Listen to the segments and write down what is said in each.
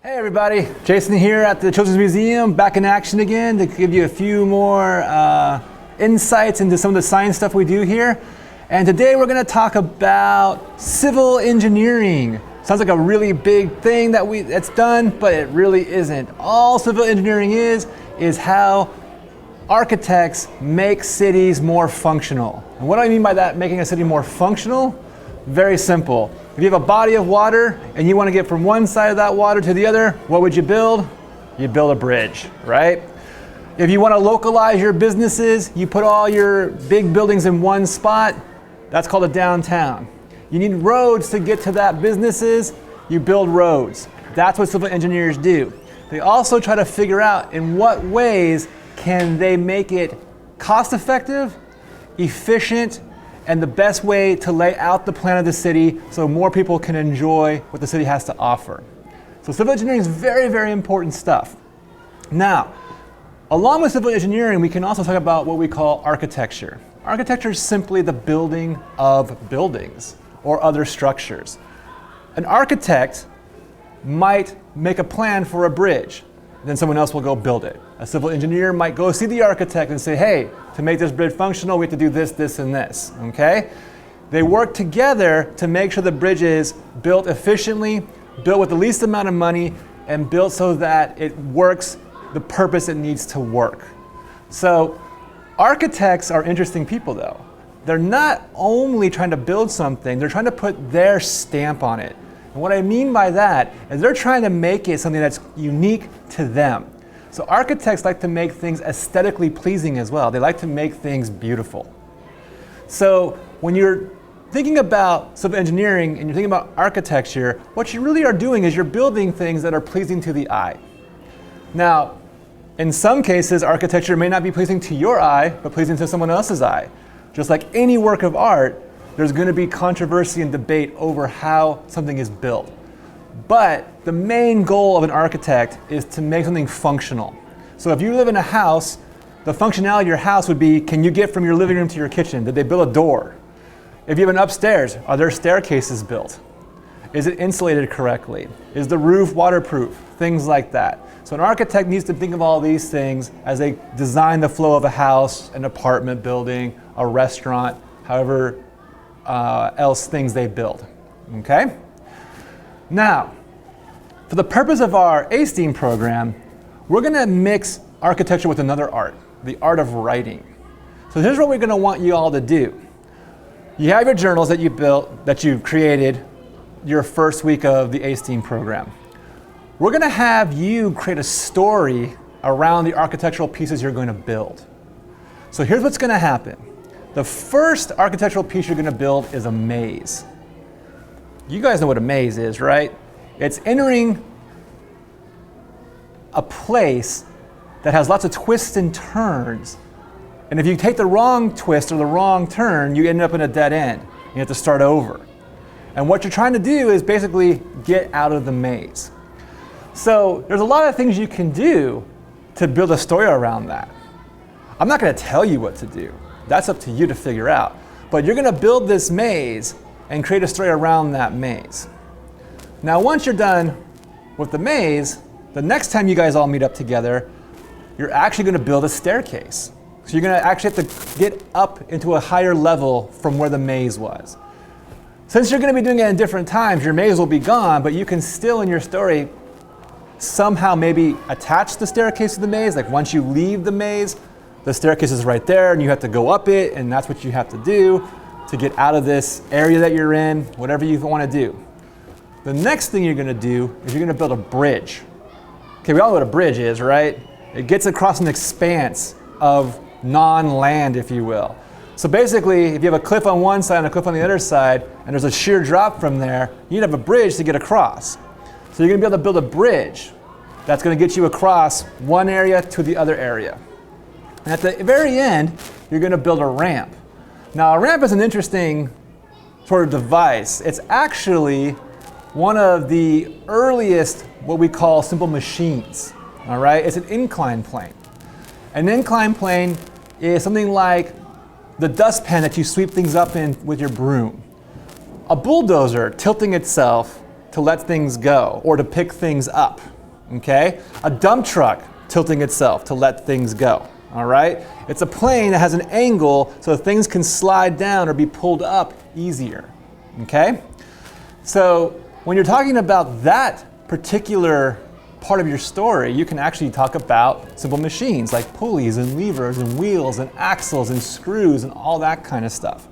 Hey everybody, Jason here at the Children's Museum, back in action again to give you a few more insights into some of the science stuff we do here. And today we're going to talk about civil engineering. Sounds like a really big thing that's done, but it really isn't. All civil engineering is how architects make cities more functional. And what do I mean by that, making a city more functional? Very simple. If you have a body of water and you want to get from one side of that water to the other, what would you build? You build a bridge, right? If you want to localize your businesses, you put all your big buildings in one spot. That's called a downtown. You need roads to get to that businesses, you build roads. That's what civil engineers do. They also try to figure out in what ways can they make it cost effective, efficient, and the best way to lay out the plan of the city so more people can enjoy what the city has to offer. So civil engineering is very, very important stuff. Now, along with civil engineering, we can also talk about what we call architecture. Architecture is simply the building of buildings or other structures. An architect might make a plan for a bridge, then someone else will go build it. A civil engineer might go see the architect and say, hey, to make this bridge functional, we have to do this, this, and this, okay? They work together to make sure the bridge is built efficiently, built with the least amount of money, and built so that it works the purpose it needs to work. So architects are interesting people though. They're not only trying to build something, they're trying to put their stamp on it. And what I mean by that is they're trying to make it something that's unique to them. So architects like to make things aesthetically pleasing as well. They like to make things beautiful. So when you're thinking about civil engineering and you're thinking about architecture, what you really are doing is you're building things that are pleasing to the eye. Now, in some cases, architecture may not be pleasing to your eye, but pleasing to someone else's eye. Just like any work of art, there's going to be controversy and debate over how something is built. But the main goal of an architect is to make something functional. So if you live in a house, the functionality of your house would be, can you get from your living room to your kitchen? Did they build a door? If you have an upstairs, are there staircases built? Is it insulated correctly? Is the roof waterproof? Things like that. So an architect needs to think of all these things as they design the flow of a house, an apartment building, a restaurant, however else things they build, okay? Now, for the purpose of our A-STEAM program, we're gonna mix architecture with another art, the art of writing. So here's what we're gonna want you all to do. You have your journals that you built, that you created your first week of the A-STEAM program. We're gonna have you create a story around the architectural pieces you're going to build. So here's what's gonna happen. The first architectural piece you're gonna build is a maze. You guys know what a maze is, right? It's entering a place that has lots of twists and turns. And if you take the wrong twist or the wrong turn, you end up in a dead end. You have to start over. And what you're trying to do is basically get out of the maze. So there's a lot of things you can do to build a story around that. I'm not gonna tell you what to do. That's up to you to figure out. But you're gonna build this maze and create a story around that maze. Now, once you're done with the maze, the next time you guys all meet up together, you're actually gonna build a staircase. So you're gonna actually have to get up into a higher level from where the maze was. Since you're gonna be doing it in different times, your maze will be gone, but you can still in your story somehow maybe attach the staircase to the maze. Like once you leave the maze, the staircase is right there and you have to go up it, and that's what you have to do to get out of this area that you're in, whatever you want to do. The next thing you're going to do is you're going to build a bridge. Okay, we all know what a bridge is, right? It gets across an expanse of non-land, if you will. So basically, if you have a cliff on one side and a cliff on the other side, and there's a sheer drop from there, you need to have a bridge to get across. So you're going to be able to build a bridge that's going to get you across one area to the other area. And at the very end, you're going to build a ramp. Now, a ramp is an interesting sort of device. It's actually one of the earliest, what we call simple machines, all right? It's an incline plane. An incline plane is something like the dustpan that you sweep things up in with your broom. A bulldozer tilting itself to let things go or to pick things up, okay? A dump truck tilting itself to let things go, all right? It's a plane that has an angle so things can slide down or be pulled up easier, okay? So when you're talking about that particular part of your story, you can actually talk about simple machines like pulleys and levers and wheels and axles and screws and all that kind of stuff.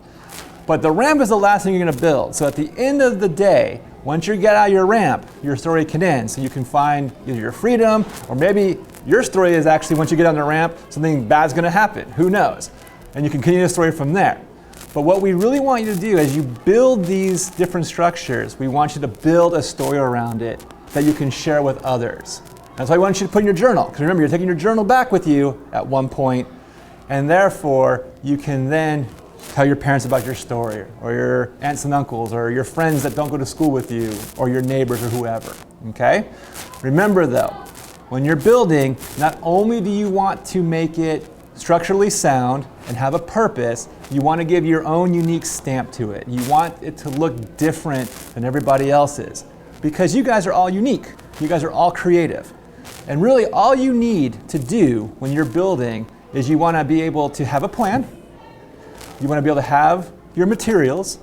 But the ramp is the last thing you're going to build. So at the end of the day, once you get out of your ramp, your story can end. So you can find either your freedom, or maybe your story is actually once you get on the ramp, something bad's going to happen. Who knows? And you can continue the story from there. But what we really want you to do as you build these different structures, we want you to build a story around it that you can share with others. That's why we want you to put in your journal. Because remember, you're taking your journal back with you at one point, and therefore you can then tell your parents about your story, or your aunts and uncles, or your friends that don't go to school with you, or your neighbors, or whoever, okay? Remember though, when you're building, not only do you want to make it structurally sound and have a purpose, you want to give your own unique stamp to it. You want it to look different than everybody else's, because you guys are all unique. You guys are all creative. And really all you need to do when you're building is you want to be able to have a plan. You want to be able to have your materials,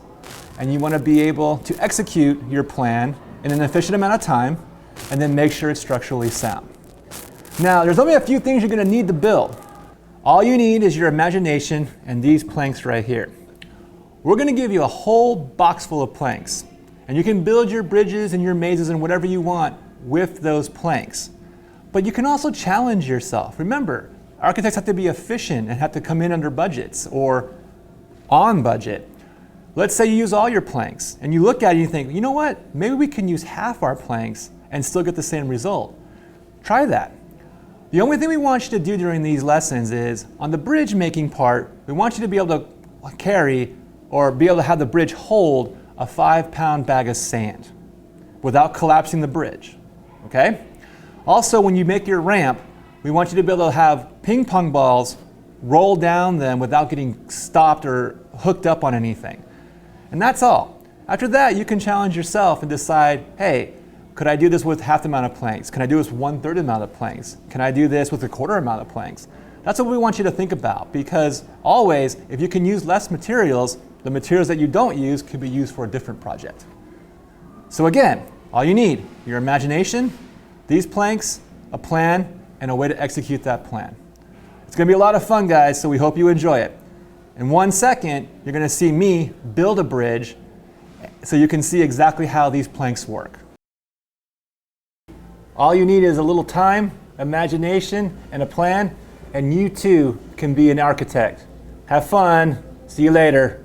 and you want to be able to execute your plan in an efficient amount of time, and then make sure it's structurally sound. Now, there's only a few things you're going to need to build. All you need is your imagination and these planks right here. We're going to give you a whole box full of planks, and you can build your bridges and your mazes and whatever you want with those planks. But you can also challenge yourself. Remember, architects have to be efficient and have to come in under budgets or on budget. Let's say you use all your planks and you look at it and you think, you know what, maybe we can use half our planks and still get the same result. Try that. The only thing we want you to do during these lessons is, on the bridge making part, we want you to be able to carry or be able to have the bridge hold a 5-pound bag of sand without collapsing the bridge, okay? Also, when you make your ramp, we want you to be able to have ping pong balls roll down them without getting stopped or hooked up on anything. And that's all. After that, you can challenge yourself and decide, hey, could I do this with half the amount of planks? Can I do this with 1/3 amount of planks? Can I do this with 1/4 amount of planks? That's what we want you to think about, because always, if you can use less materials, the materials that you don't use could be used for a different project. So again, all you need, your imagination, these planks, a plan, and a way to execute that plan. It's going to be a lot of fun, guys, so we hope you enjoy it. In 1 second, you're going to see me build a bridge so you can see exactly how these planks work. All you need is a little time, imagination, and a plan, and you too can be an architect. Have fun. See you later.